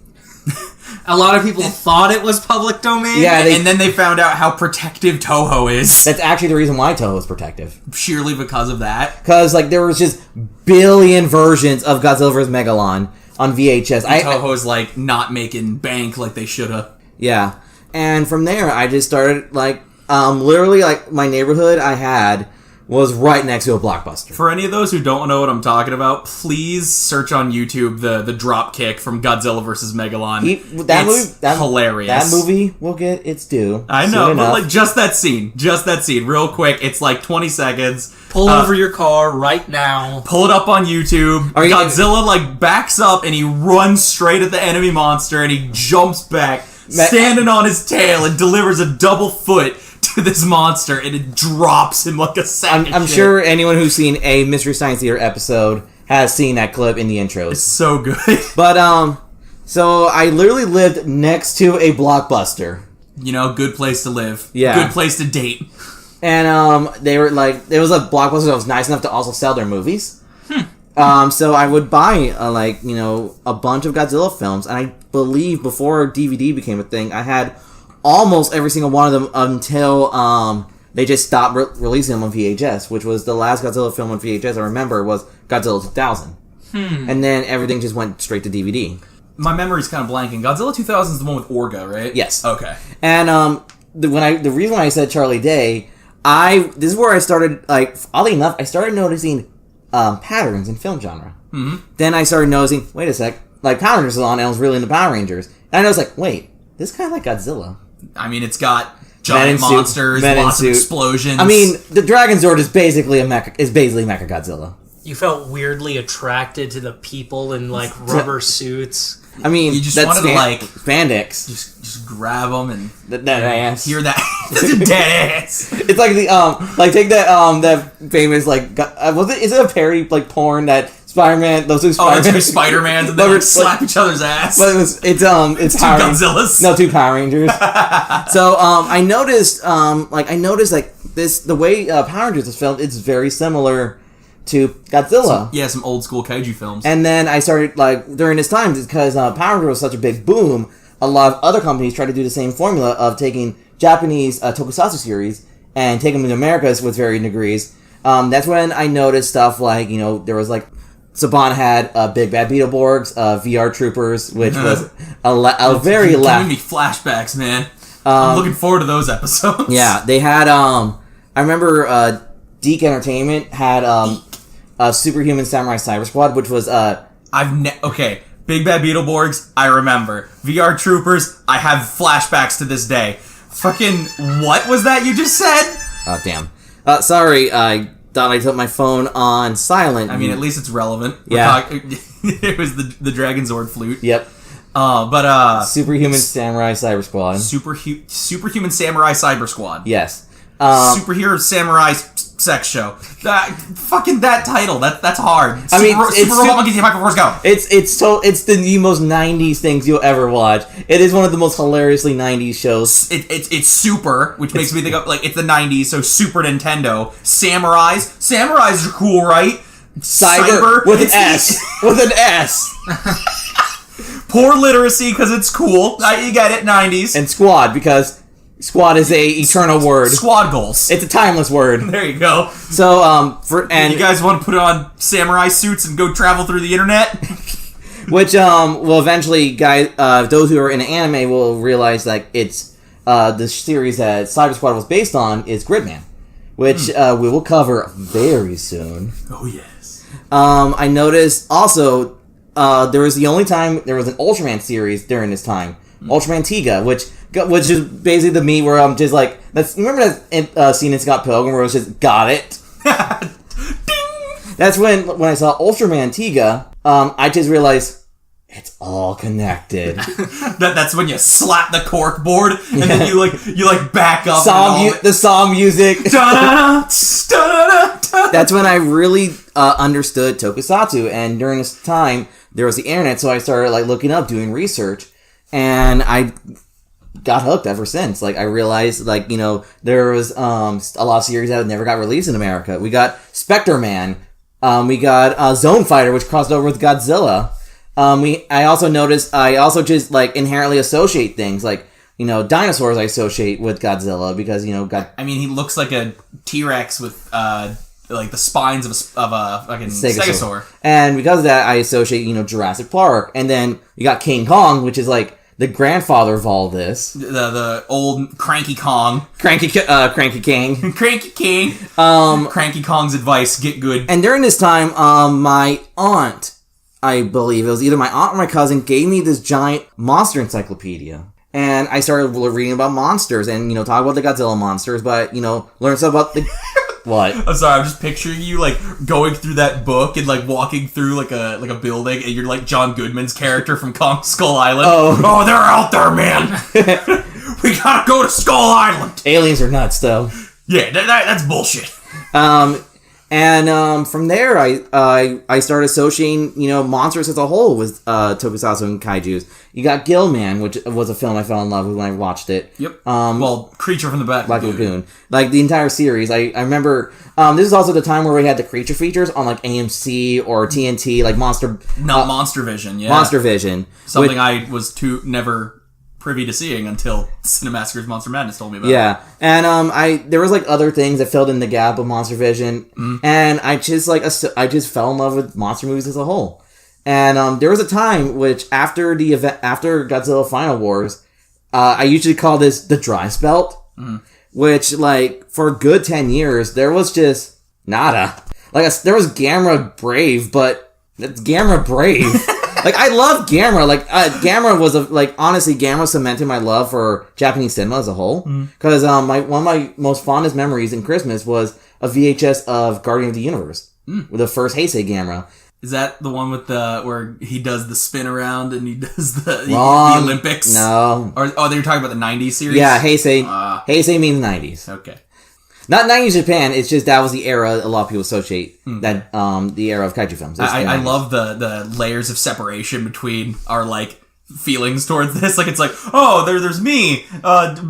A lot of people thought it was public domain. Yeah, and then they found out how protective Toho is. That's actually the reason why Toho is protective. Purely because of that. Because, like, there was just billion versions of Godzilla vs. Megalon on VHS. Toho's, like, not making bank like they shoulda. Yeah. And from there, I just started, like, literally, like, my neighborhood I had was right next to a Blockbuster. For any of those who don't know what I'm talking about, please search on YouTube the drop kick from Godzilla vs. Megalon. It's hilarious. That movie will get its due. I know, but like just that scene, real quick. It's like 20 seconds. Pull over your car right now. Pull it up on YouTube. Godzilla like backs up and he runs straight at the enemy monster and he jumps back, standing on his tail and delivers a double foot to this monster and it drops him like a sack. I'm sure anyone who's seen a Mystery Science Theater episode has seen that clip in the intros. It's so good. But so I literally lived next to a Blockbuster. You know, good place to live. Yeah. Good place to date. And they were like, there was a Blockbuster that was nice enough to also sell their movies. So I would buy a bunch of Godzilla films, and I believe before DVD became a thing, I had almost every single one of them until they just stopped releasing them on VHS, which was the last Godzilla film on VHS I remember was Godzilla 2000. And then everything just went straight to DVD. My memory's kind of blanking. Godzilla 2000 is the one with Orga, right? Yes. Okay. And the reason why I said Charlie Day, this is where I started, like, oddly enough, I started noticing patterns in film genre. Then I started noticing, wait a sec, like Power Rangers was on and I was really into Power Rangers. And I was like, wait, this is kind of like Godzilla. I mean, it's got giant monsters, lots of explosions. I mean, the Dragon Zord is basically Mechagodzilla. You felt weirdly attracted to the people in like rubber suits. I mean, you just wanted to like spandex. Just grab them and that ass. Hear that dead ass. It's like the like take that that famous like is it a parody like porn that Spider-Man, those two Spider-Man. Two Spider-Mans and they like, slap each other's ass. But it's two Godzillas. No, two Power Rangers. So I noticed the way Power Rangers is filmed, it's very similar to Godzilla. Some old school kaiju films. And then I started like during this time because Power Rangers was such a big boom. A lot of other companies tried to do the same formula of taking Japanese Tokusatsu series and taking them to Americas with varying degrees. That's when I noticed stuff like there was like. Saban had Big Bad Beetleborgs, VR Troopers, which was a very giving me flashbacks, man. I'm looking forward to those episodes. Yeah, they had. I remember Deke Entertainment had a Superhuman Samurai Cyber Squad, which was okay. Big Bad Beetleborgs, I remember. VR Troopers, I have flashbacks to this day. Fucking what was that you just said? Oh damn. Sorry. Thought I put my phone on silent. I mean, at least it's relevant. Yeah. It was the Dragon Zord flute. Yep. But Superhuman Samurai Cyber Squad. Superhuman Samurai Cyber Squad. Yes. Superhero Samurai sex show. Fucking that title. That's hard. I mean, Super Robot Monkeys, Hyper Force Go. It's the most 90s things you'll ever watch. It is one of the most hilariously 90s shows. It's super, which makes me think of like it's the 90s, so Super Nintendo. Samurais are cool, right? Cyber with an S. With an S. Poor literacy because it's cool. You get it, 90s. And squad because squad is a eternal word. Squad goals. It's a timeless word. There you go. So you guys want to put on samurai suits and go travel through the internet? Which will eventually those who are in anime will realize like it's the series that Cyber Squad was based on is Gridman, which we will cover very soon. Oh yes. I noticed also there was the only time there was an Ultraman series during this time, Ultraman Tiga, which is basically the me where I'm just like, remember that scene in Scott Pilgrim where it was just, got it? Ding! That's when I saw Ultraman Tiga, I just realized, it's all connected. That's when you slap the cork board and then you back up. The song music. that's when I really understood Tokusatsu. And during this time, there was the internet, so I started like looking up, doing research, and I got hooked ever since. Like I realized, like there was a lot of series that never got released in America. We got Spectre Man, we got Zone Fighter, which crossed over with Godzilla. I also just like inherently associate things like. Dinosaurs I associate with Godzilla because, I mean, he looks like a T-Rex with, like the spines of a fucking stegosaur. And because of that, I associate, Jurassic Park. And then you got King Kong, which is like the grandfather of all this. The old Cranky Kong. Cranky King. Cranky King. Cranky Kong's advice, get good. And during this time, my aunt, I believe, it was either my aunt or my cousin, gave me this giant monster encyclopedia. And I started reading about monsters and, talk about the Godzilla monsters, but, learn stuff about the... What? I'm sorry, I'm just picturing you, like, going through that book and, like, walking through, like a building, and you're, like, John Goodman's character from Kong Skull Island. Oh, they're out there, man! We gotta go to Skull Island! Aliens are nuts, though. Yeah, that's bullshit. And from there, I started associating, monsters as a whole with Tokusatsu and Kaijus. You got Gillman, which was a film I fell in love with when I watched it. Yep. Creature from the Black Lagoon. Like, the entire series. I remember... this is also the time where we had the creature features on, like, AMC or TNT, like Monster... Monster Vision, yeah. Monster Vision. Something I was never privy to seeing until Cinemassacre's Monster Madness told me about. Yeah, and there was like other things that filled in the gap of Monster Vision, and I just fell in love with monster movies as a whole. And there was a time which after Godzilla Final Wars, I usually call this the dry spell, which like for a good 10 years there was just nada. Like there was Gamera Brave, but that's Gamera Brave. Like, I love Gamera. Like, Gamera was honestly, Gamera cemented my love for Japanese cinema as a whole. Because one of my most fondest memories in Christmas was a VHS of Guardian of the Universe. With the first Heisei Gamera. Is that the one with where he does the spin around and he does the Olympics? No. Or, they were talking about the 90s series? Yeah, Heisei. Heisei means 90s. Okay. Not 90s Japan, it's just that was the era a lot of people associate, that the era of kaiju films. I love the layers of separation between our, like, feelings towards this. Like, it's like, there's me,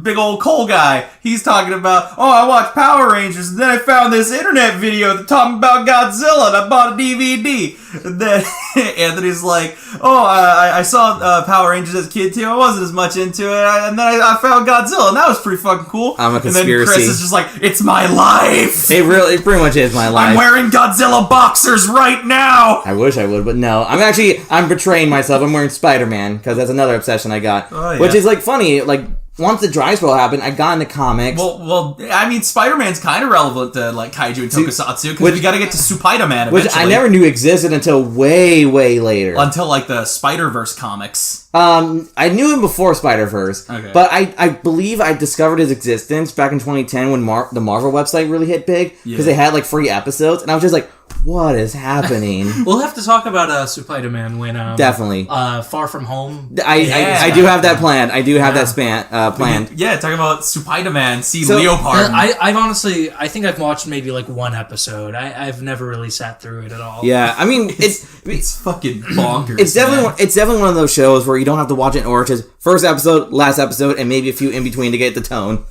big old coal guy. He's talking about, I watched Power Rangers, and then I found this internet video that talking about Godzilla, and I bought a DVD. And then Anthony's like, I saw Power Rangers as a kid, too. I wasn't as much into it. And then I found Godzilla, and that was pretty fucking cool. I'm a conspiracy. And then Chris is just like, it's my life. It pretty much is my life. I'm wearing Godzilla boxers right now. I wish I would, but no. I'm betraying myself. I'm wearing Spider-Man. Because that's another obsession I got. Oh, yeah. Which is, like, funny. Like, once the dry spell happened, I got into comics. Well, I mean, Spider-Man's kind of relevant to, like, Kaiju and Tokusatsu, because we gotta get to Spider-Man eventually. Which I never knew existed until way, way later. Until, like, the Spider-Verse comics. I knew him before Spider-Verse. Okay. But I believe I discovered his existence back in 2010 when the Marvel website really hit big. Because they had, like, free episodes. And I was just like, what is happening? We'll have to talk about Spider-Man when definitely Far From Home. I do have that planned. I do have that planned. Yeah, talking about Spider-Man. Leopard. I've honestly, I think I've watched maybe like one episode. I've never really sat through it at all. Yeah, I mean it's fucking bonkers. It's definitely one of those shows where you don't have to watch it in order. Just first episode, last episode, and maybe a few in between to get the tone.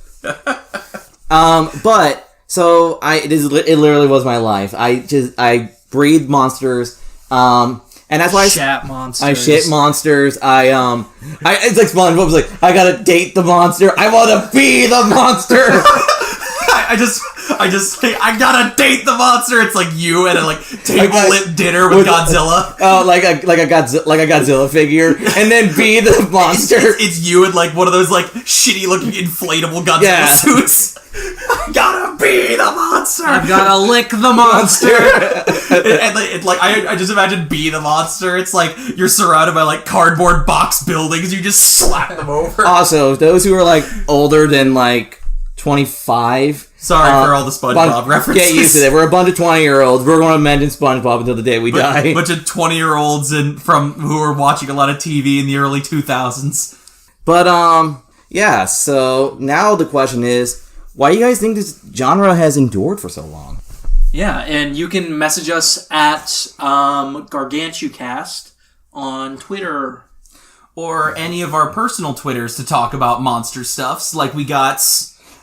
But. So it literally was my life. I breathed monsters, and that's why monsters. I shit monsters. It's like SpongeBob was like, I gotta date the monster. I want to be the monster. I gotta date the monster. It's like you at a table lit dinner with Godzilla. Like a Godzilla figure, and then be the monster. It's you in like one of those like shitty looking inflatable Godzilla suits. I gotta be the monster. I gotta lick the monster. I just imagine be the monster. It's like you're surrounded by like cardboard box buildings. You just slap them over. Also, those who are like older than like 25. Sorry for all the SpongeBob references. Get used to it. We're a bunch of 20-year-olds. We're going to mention SpongeBob until the day we die. A bunch of 20-year-olds who were watching a lot of TV in the early 2000s. But yeah. So now the question is, why do you guys think this genre has endured for so long? Yeah, and you can message us at GargantuCast on Twitter. Or any of our personal Twitters to talk about monster stuffs. Like we got...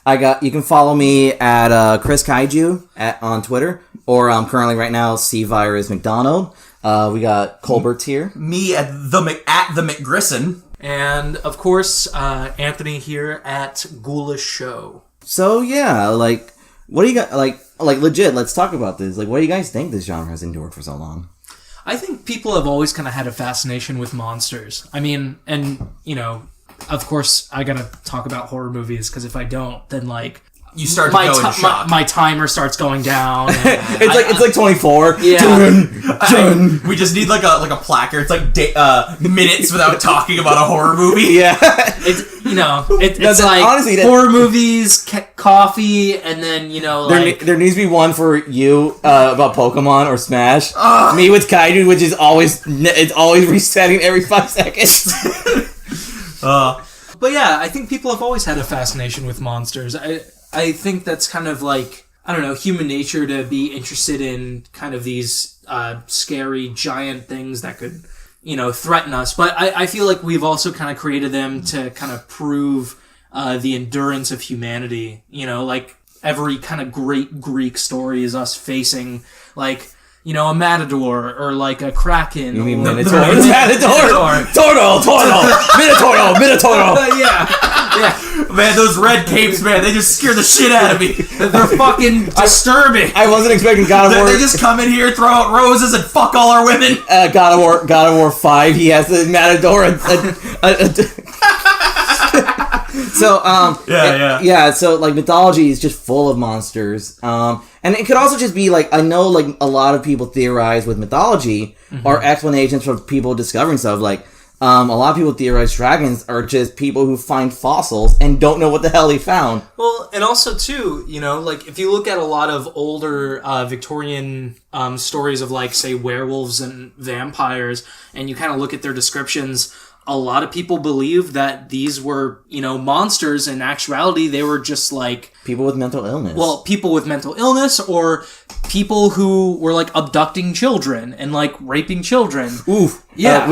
You can follow me at Chris Kaiju on Twitter. Or currently right now, C Virus McDonald. We got Colbert's here. Me at the McGrisson. And, of course, Anthony here at Ghoulish Show. So, yeah, like, what do you got, like legit, let's talk about this. Like, what do you guys think this genre has endured for so long? I think people have always kind of had a fascination with monsters. I mean, and, you know, of course, I gotta talk about horror movies, because if I don't, then, like... You start to go into shock. My timer starts going down. It's like 24. Yeah. We just need like a placard. It's like minutes without talking about a horror movie. Yeah. It's like honestly, horror movies, coffee, and then, you know, like... There needs to be one for you about Pokemon or Smash. Me with Kaiju, which is always resetting every 5 seconds. But yeah, I think people have always had a fascination with monsters. I think that's kind of like, I don't know, human nature to be interested in kind of these scary giant things that could, you know, threaten us. But I feel like we've also kind of created them to kind of prove the endurance of humanity. You know, like every kind of great Greek story is us facing, like, you know, a matador or like a kraken. You mean or Minotaur? Matador! Minotaur! Yeah. Man, those red capes, man, they just scare the shit out of me. They're fucking disturbing. I wasn't expecting God of War. They just come in here, throw out roses, and fuck all our women. God of War 5, he has the matador. So like mythology is just full of monsters. And it could also just be like, I know like a lot of people theorize with mythology are explanations for people discovering stuff. Like a lot of people theorize dragons are just people who find fossils and don't know what the hell they found. Well, and also too, you know, like if you look at a lot of older Victorian stories of like, say, werewolves and vampires, and you kind of look at their descriptions, a lot of people believe that these were, you know, monsters. In actuality, they were just like... people with mental illness. Well, people with mental illness, or people who were like abducting children and like raping children. Oof. Yeah.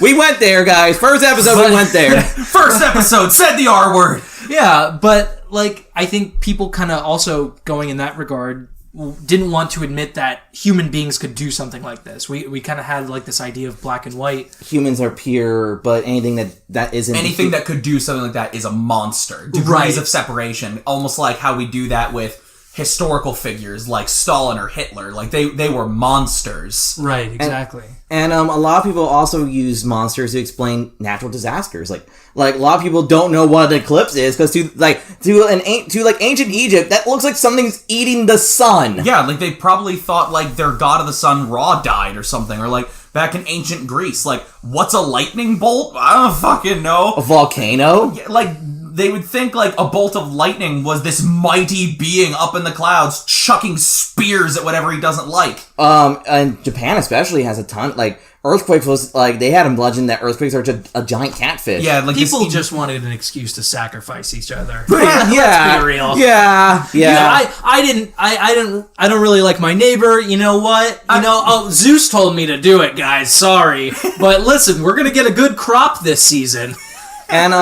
We went there, guys. First episode, we went there. First episode, said the R word. Yeah, but like, I think people kind of also going in that regard didn't want to admit that human beings could do something like this. We kind of had like this idea of black and white. Humans are pure, but anything that isn't... anything that could do something like that is a monster. Degrees of separation. Almost like how we do that with historical figures like Stalin or Hitler. Like they were monsters. Right, exactly. And a lot of people also use monsters to explain natural disasters. Like a lot of people don't know what an eclipse is, because to ancient Egypt, that looks like something's eating the sun. Yeah, like they probably thought like their god of the sun Ra died or something, or like back in ancient Greece, like what's a lightning bolt? I don't fucking know. A volcano? Yeah, like they would think like a bolt of lightning was this mighty being up in the clouds chucking spears at whatever he doesn't like. And Japan especially has a ton, like, earthquakes was, like, they had him legend that earthquakes are just a giant catfish. Yeah, like people just wanted an excuse to sacrifice each other. Let's be real. Yeah. I don't really like my neighbor. You know what? Zeus told me to do it, guys. Sorry. But listen, we're gonna get a good crop this season. And,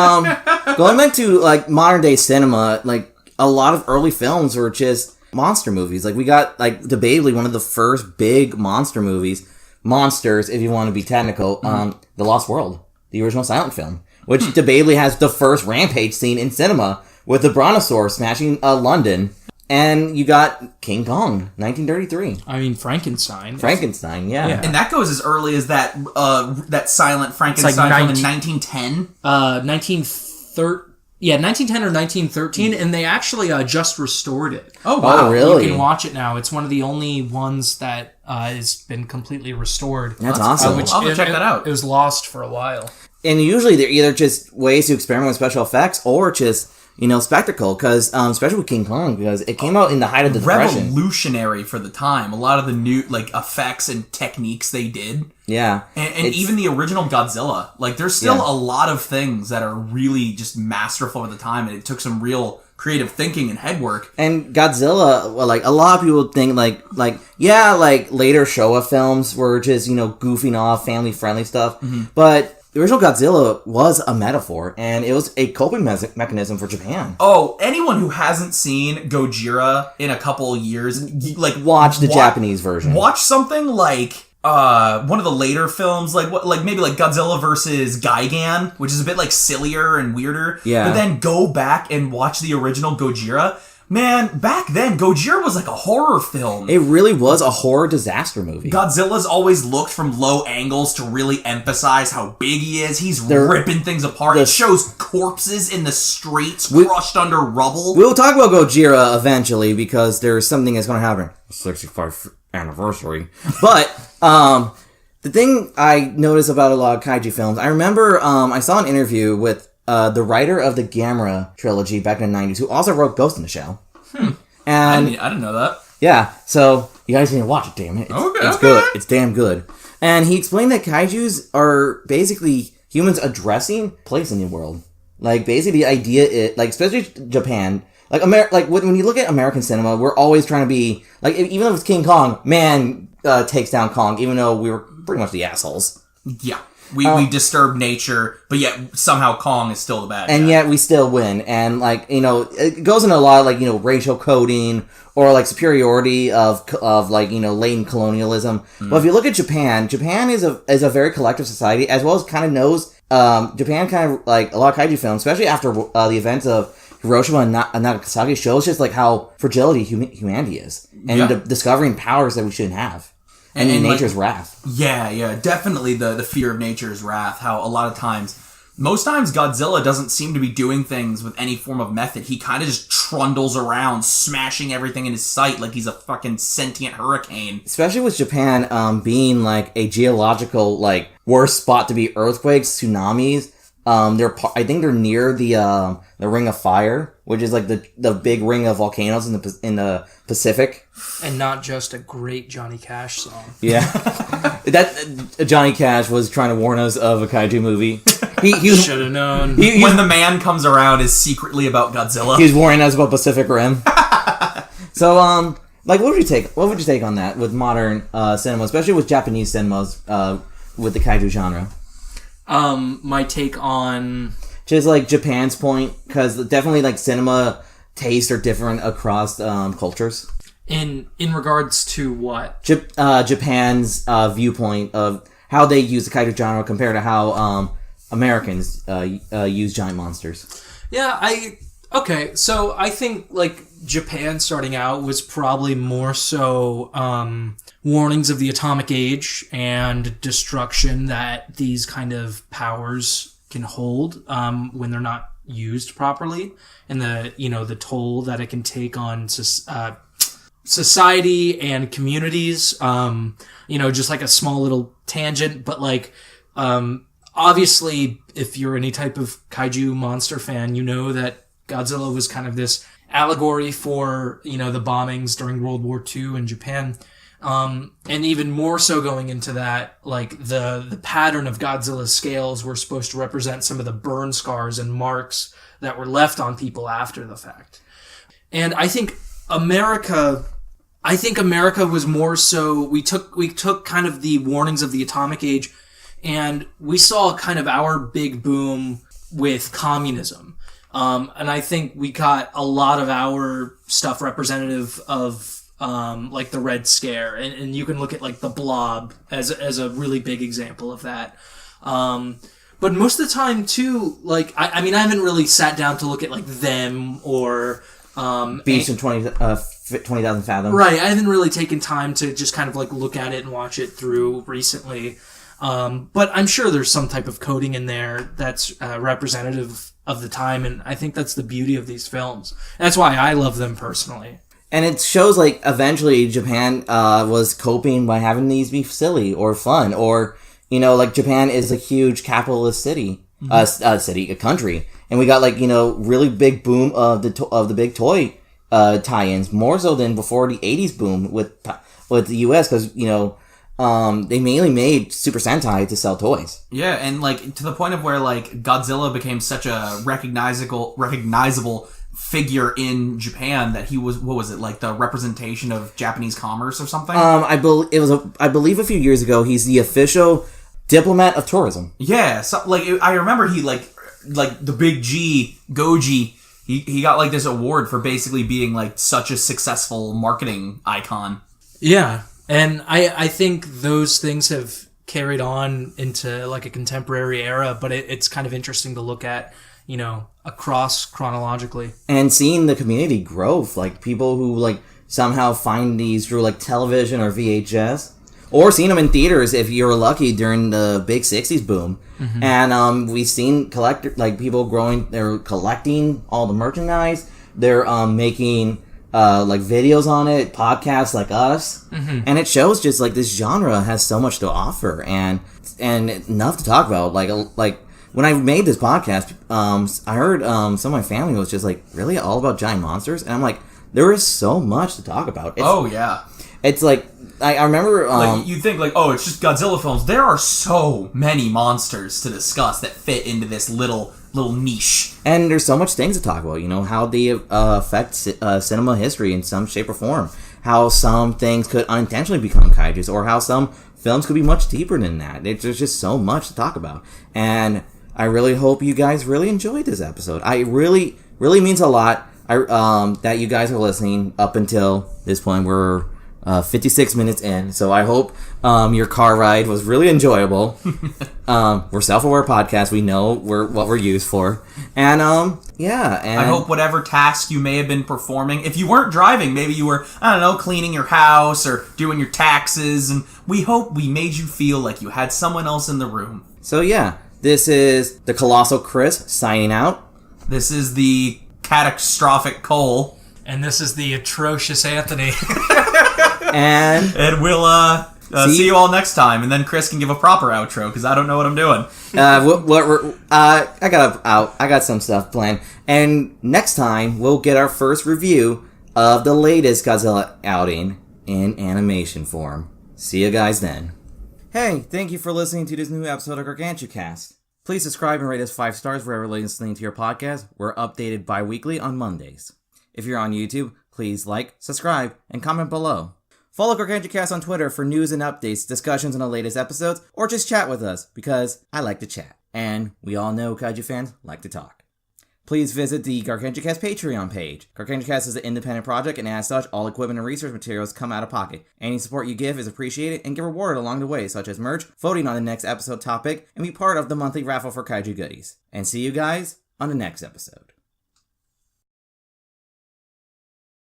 going back to, like, modern day cinema, like, a lot of early films were just monster movies. Like, we got, like, debatably one of the first big monster movies, monsters, if you want to be technical, The Lost World, the original silent film, which debatably has the first rampage scene in cinema with the brontosaurus smashing London. And you got King Kong, 1933. I mean, Frankenstein, yeah. And that goes as early as that silent Frankenstein film in 1910. 1910 or 1913, and they actually just restored it. Oh, wow. Oh, really? You can watch it now. It's one of the only ones that has been completely restored. That's awesome. I'll check that out. It was lost for a while. And usually they're either just ways to experiment with special effects, or just, spectacle, because especially with King Kong, because it came out in the height of the Depression. Revolutionary for the time. A lot of the new effects and techniques they did. Yeah. And even the original Godzilla. There's still a lot of things that are really just masterful at the time, and it took some real creative thinking and head work. And Godzilla, a lot of people think later Showa films were just, goofing off, family-friendly stuff. Mm-hmm. But the original Godzilla was a metaphor, and it was a coping mechanism for Japan. Oh, anyone who hasn't seen Gojira in a couple of years, watch the Japanese version. Watch something like one of the later films, maybe Godzilla versus Gigan, which is a bit sillier and weirder. Yeah. But then go back and watch the original Gojira. Man, back then, Gojira was like a horror film. It really was a horror disaster movie. Godzilla's always looked from low angles to really emphasize how big he is. He's ripping things apart. It shows corpses in the streets, crushed under rubble. We'll talk about Gojira eventually, because there's something that's going to happen. 65th anniversary. But, the thing I notice about a lot of kaiju films, I remember, I saw an interview with the writer of the Gamera trilogy back in the 90s, who also wrote Ghost in the Shell. And I didn't know that. Yeah, so you guys need to watch it, damn it. It's good. It's damn good. And he explained that kaijus are basically humans addressing place in the world. Basically the idea is, especially Japan, when you look at American cinema, we're always trying to be, even if it's King Kong, man takes down Kong, even though we were pretty much the assholes. Yeah. We disturb nature, but yet somehow Kong is still the bad guy. And yet we still win. And, it goes into a lot of, racial coding or, superiority of latent colonialism. But if you look at Japan is a very collective society, as well as kind of knows, Japan kind of, a lot of kaiju films, especially after the events of Hiroshima and Nagasaki, shows just, how fragility humanity is. And discovering powers that we shouldn't have. And nature's wrath. Yeah, definitely the fear of nature's wrath. How a lot of times, most times Godzilla doesn't seem to be doing things with any form of method. He kind of just trundles around, smashing everything in his sight like he's a fucking sentient hurricane. Especially with Japan being a geological worst spot to be earthquakes, tsunamis. I think they're near the Ring of Fire, which is the big ring of volcanoes in the Pacific. And not just a great Johnny Cash song. Yeah, that Johnny Cash was trying to warn us of a kaiju movie. He should have known. When the man comes around is secretly about Godzilla. He was warning us about Pacific Rim. So what would you take on that with modern cinema, especially with Japanese cinemas with the kaiju genre? My take on just Japan's point, because definitely cinema tastes are different across cultures. In regards to what? Japan's viewpoint of how they use the kaiju genre compared to how Americans use giant monsters. Yeah, okay. So I think Japan starting out was probably more so warnings of the atomic age and destruction that these kind of powers can hold when they're not used properly, and the toll that it can take on society and communities. Just a small little tangent, but obviously if you're any type of kaiju monster fan, you know that Godzilla was kind of this allegory for, the bombings during World War II in Japan. And even more so going into that, the pattern of Godzilla's scales were supposed to represent some of the burn scars and marks that were left on people after the fact. And I think America was more so, we took kind of the warnings of the atomic age, and we saw kind of our big boom with communism. And I think we got a lot of our stuff representative of the Red Scare, and you can look at the Blob as a really big example of that. But most of the time too, I haven't really sat down to look at Them or Beast in 20,000 Fathoms. Right, I haven't really taken time to just kind of look at it and watch it through recently. But I'm sure there's some type of coding in there that's representative of the time, and I think that's the beauty of these films. And that's why I love them personally. And it shows eventually Japan was coping by having these be silly or fun, or Japan is a huge capitalist city, a country, And we got, like, you know, really big boom of the big toy tie-ins, more so than before the 80s boom with the US, because, you know, they mainly made Super Sentai to sell toys. Yeah, and, like, to the point of where, like, Godzilla became such a recognizable figure in Japan that he was, what was it, like, the representation of Japanese commerce or something? I believe a few years ago, he's the official diplomat of tourism. Yeah, so, like, I remember he, like the big G, Goji, he got, like, this award for basically being, like, such a successful marketing icon. Yeah, and I think those things have carried on into, like, a contemporary era, but it's kind of interesting to look at, you know, across chronologically. And seeing the community grow, like, people who, like, somehow find these through, like, television or VHS, or seeing them in theaters if you're lucky during the big 60s boom. Mm-hmm. And we've seen people growing, they're collecting all the merchandise, they're making like videos on it, podcasts like us, mm-hmm. and it shows just like this genre has so much to offer and enough to talk about. Like when I made this podcast, I heard some of my family was just like, really all about giant monsters, and I'm like, there is so much to talk about. It's like I remember like you think like, oh, it's just Godzilla films. There are so many monsters to discuss that fit into this little niche. And there's so much things to talk about, you know, how they affect cinema history in some shape or form. How some things could unintentionally become kaijus, or how some films could be much deeper than that. There's just so much to talk about. And I really hope you guys really enjoyed this episode. I really means a lot that you guys are listening up until this point. We're 56 minutes in, so I hope your car ride was really enjoyable. We're self-aware podcast. We know what we're used for. And I hope whatever task you may have been performing, if you weren't driving, maybe you were, I don't know, cleaning your house or doing your taxes, and we hope we made you feel like you had someone else in the room. So yeah, this is the Colossal Chris signing out. This is the catastrophic Cole. And this is the atrocious Anthony. and we'll see you all next time, and then Chris can give a proper outro because I don't know what I'm doing. I got some stuff planned, and next time we'll get our first review of the latest Godzilla outing in animation form. See you guys then. Hey, thank you for listening to this new episode of GargantuCast. Please subscribe and rate us 5 stars wherever you're listening to your podcast. We're updated bi-weekly on Mondays. If you're on YouTube, please like, subscribe, and comment below. Follow GargantuCast on Twitter for news and updates, discussions on the latest episodes, or just chat with us, because I like to chat. And we all know Kaiju fans like to talk. Please visit the GargantuCast Patreon page. GargantuCast is an independent project, and as such, all equipment and research materials come out of pocket. Any support you give is appreciated and get rewarded along the way, such as merch, voting on the next episode topic, and be part of the monthly raffle for Kaiju goodies. And see you guys on the next episode.